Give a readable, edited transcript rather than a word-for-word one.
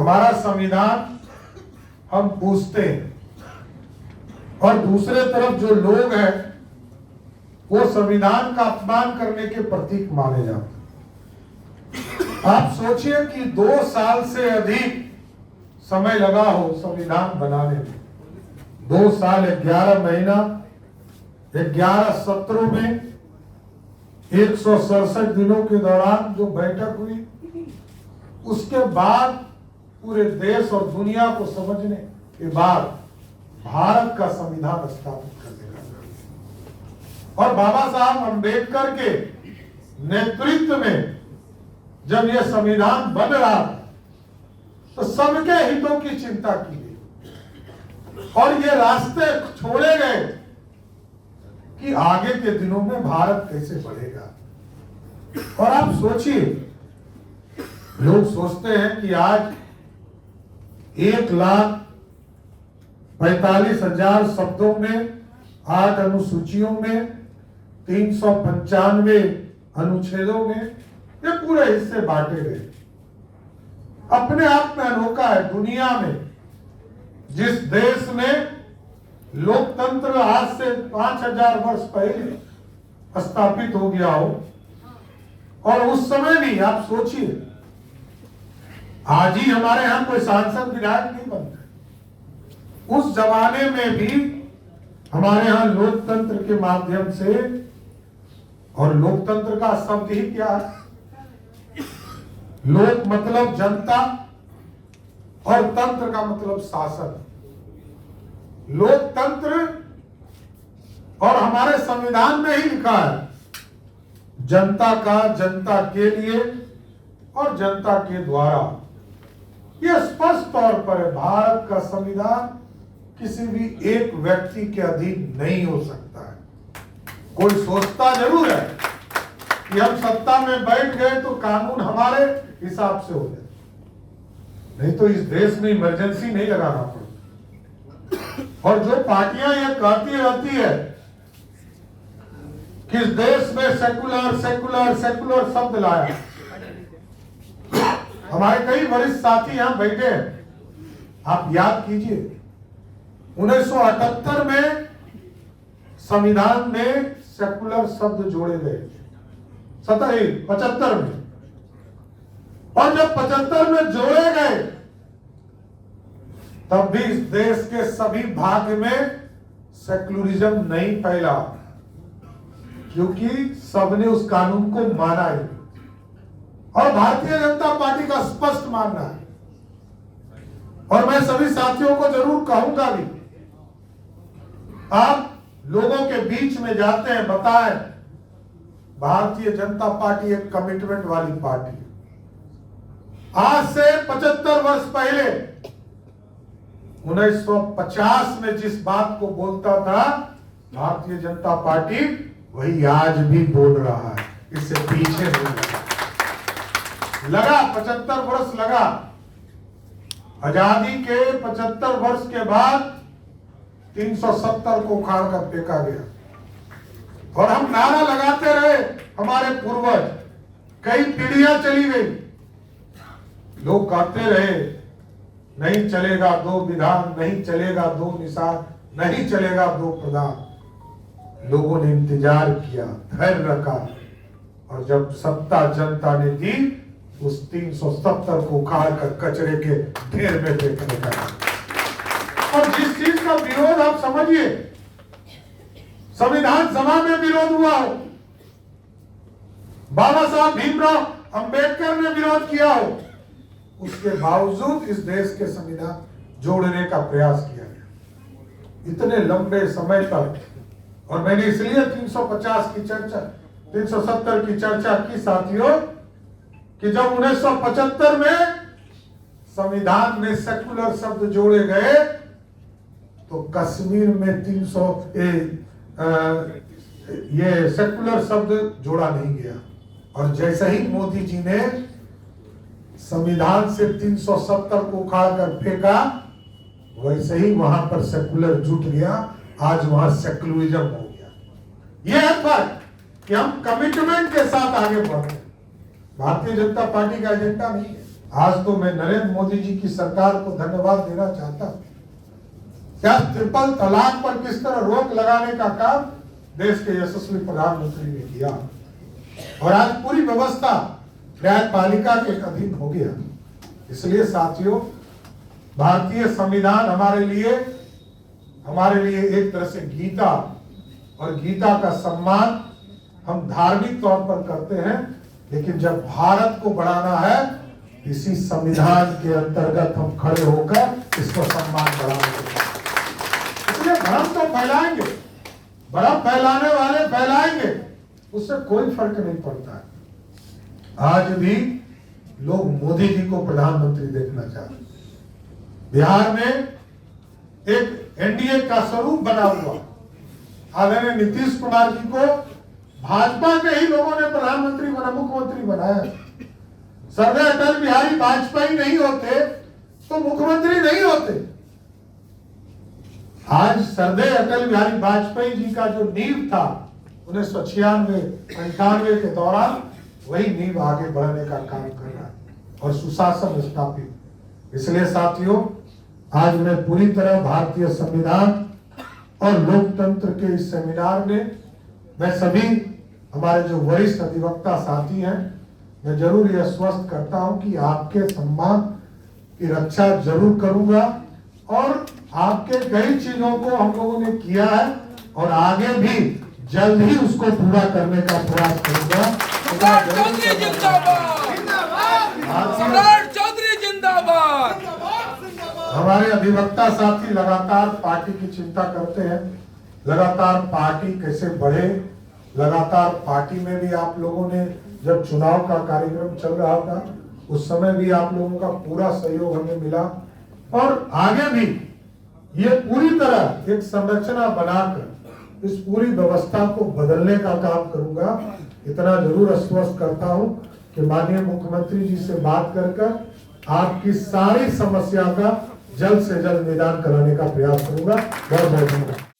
हमारा संविधान हम पूछते हैं, और दूसरे तरफ जो लोग हैं वो संविधान का अपमान करने के प्रतीक माने जाते हैं। आप सोचिए कि 2 साल से अधिक समय लगा हो संविधान बनाने में। 2 साल 11 महीना 11 सत्रों में 167 दिनों के दौरान जो बैठक हुई, उसके बाद पूरे देश और दुनिया को समझने के बाद भारत का संविधान स्थापित करने का, और बाबा साहब अम्बेडकर के नेतृत्व में जब यह संविधान बन रहा था तो सबके हितों की चिंता की गई और ये रास्ते छोड़े गए कि आगे के दिनों में भारत कैसे बढ़ेगा। और आप सोचिए, लोग सोचते हैं कि आज 1,45,000 शब्दों में 8 अनुसूचियों में 395 अनुच्छेदों में ये पूरे हिस्से बांटे गए। अपने आप में अनोखा है। दुनिया में जिस देश में लोकतंत्र आज से 5,000 वर्ष पहले स्थापित हो गया हो, और उस समय भी आप सोचिए, आज ही हमारे यहां कोई सांसद विधायक नहीं बनते, उस जमाने में भी हमारे यहां लोकतंत्र के माध्यम से, और लोकतंत्र का शब्द ही क्या है? लोक मतलब जनता और तंत्र का मतलब शासन। लोकतंत्र, और हमारे संविधान में ही लिखा है जनता का, जनता के लिए और जनता के द्वारा। यह स्पष्ट तौर पर है, भारत का संविधान किसी भी एक व्यक्ति के अधीन नहीं हो सकता है। कोई सोचता जरूर है कि हम सत्ता में बैठ गए तो कानून हमारे हिसाब से हो जाए, नहीं तो इस देश में इमरजेंसी नहीं लगाना पड़ता। और जो पार्टियां ये कहती रहती है कि इस देश में सेकुलर सेकुलर सेकुलर शब्द लाया, हमारे कई वरिष्ठ साथी यहां बैठे हैं, आप याद कीजिए 1978 में संविधान में सेकुलर शब्द जोड़े गए, 75 में, और जब 75 में जोड़े गए तब भी इस देश के सभी भाग में सेकुलरिज्म नहीं फैला, क्योंकि सबने उस कानून को माना ही। और भारतीय जनता पार्टी का स्पष्ट मानना है, और मैं सभी साथियों को जरूर कहूंगा भी, आप लोगों के बीच में जाते हैं, बताएं भारतीय जनता पार्टी एक कमिटमेंट वाली पार्टी है। आज से 75 वर्ष पहले 1950 में जिस बात को बोलता था भारतीय जनता पार्टी, वही आज भी बोल रहा है, इससे पीछे नहीं लगा। 75 वर्ष लगा। आजादी के 75 वर्ष के बाद 370 को उखाड़ कर फेंका गया, और हम नारा लगाते रहे, हमारे पूर्वज, कई पीढ़ियां चली गई, लोग कहते रहे नहीं चलेगा 2 विधान, नहीं चलेगा 2 निशान, नहीं चलेगा 2 प्रधान। लोगों ने इंतजार किया, धैर्य रखा, और जब सत्ता जनता ने दी, उस 370 को उखाड़ कर कचरे के ढेर में फेंकने का। और जिस चीज का विरोध आप समझिए, संविधान सभा में विरोध हुआ हो, बाबा साहब भीमराव अंबेडकर ने विरोध किया हो, उसके बावजूद इस देश के संविधान जोड़ने का प्रयास किया गया इतने लंबे समय तक। और मैंने इसलिए 350 की चर्चा, 370 की चर्चा की साथियों, कि जब 1975 में संविधान में सेकुलर शब्द जोड़े गए तो कश्मीर में 300 ये सेकुलर शब्द जोड़ा नहीं गया, और जैसे ही मोदी जी ने संविधान से 370 को उखाड़ कर फेंका, वैसे ही वहां पर सेकुलर जुट गया। आज वहां सेकुलरिज्म हो गया। यह है फर्क कि हम कमिटमेंट के साथ आगे बढ़ रहे हैं। भारतीय जनता पार्टी का एजेंडा नहीं है आज तो मैं नरेंद्र मोदी जी की सरकार को धन्यवाद देना चाहता हूं। क्या ट्रिपल तलाक पर किस तरह रोक लगाने का काम देश के यशस्वी प्रधानमंत्री ने किया और आज पूरी व्यवस्था न्यायपालिका के अधीन हो गया। इसलिए साथियों, भारतीय संविधान हमारे लिए एक तरह से गीता, और गीता का सम्मान हम धार्मिक तौर पर करते हैं, लेकिन जब भारत को बढ़ाना है इसी संविधान के अंतर्गत हम खड़े होकर इसको सम्मान बढ़ाएंगे। इसलिए भ्रम तो फैलाएंगे, भ्रम फैलाने वाले फैलाएंगे, उससे कोई फर्क नहीं पड़ता है। आज भी लोग मोदी जी को प्रधानमंत्री देखना चाहते हैं। बिहार में एक एनडीए का स्वरूप बना हुआ आदरणीय नीतीश कुमार जी को भाजपा के ही लोगों ने प्रधानमंत्री बना, मुख्यमंत्री बनाया। सरदार अटल बिहारी वाजपेयी नहीं होते तो मुख्यमंत्री नहीं होते। आज सरदार अटल बिहारी वाजपेयी जी का जो नींव था 1996-98 के दौरान, वही नींव आगे बढ़ने का काम कर रहा है और सुशासन स्थापित। इसलिए साथियों, आज मैं पूरी तरह भारतीय संविधान और लोकतंत्र के इस सेमिनार में मैं सभी हमारे जो वरिष्ठ अधिवक्ता साथी हैं, मैं जरूर यह आश्वस्त करता हूं कि आपके सम्मान की रक्षा जरूर करूंगा और आपके कई चीजों को हम लोगों ने किया है और आगे भी जल्द ही उसको पूरा करने का प्रयास करूंगा। सम्राट चौधरी जिंदाबाद। हमारे अधिवक्ता साथी लगातार पार्टी की चिंता करते हैं, लगातार पार्टी कैसे बढ़े, लगातार पार्टी में भी आप लोगों ने जब चुनाव का कार्यक्रम चल रहा था उस समय भी आप लोगों का पूरा सहयोग हमें मिला और आगे भी ये पूरी तरह एक संरचना बनाकर इस पूरी व्यवस्था को बदलने का काम करूंगा। इतना जरूर आश्वस्त करता हूं कि माननीय मुख्यमंत्री जी से बात कर आपकी सारी समस्या का जल्द से जल्द निदान कराने का प्रयास करूंगा। बहुत बहुत धन्यवाद।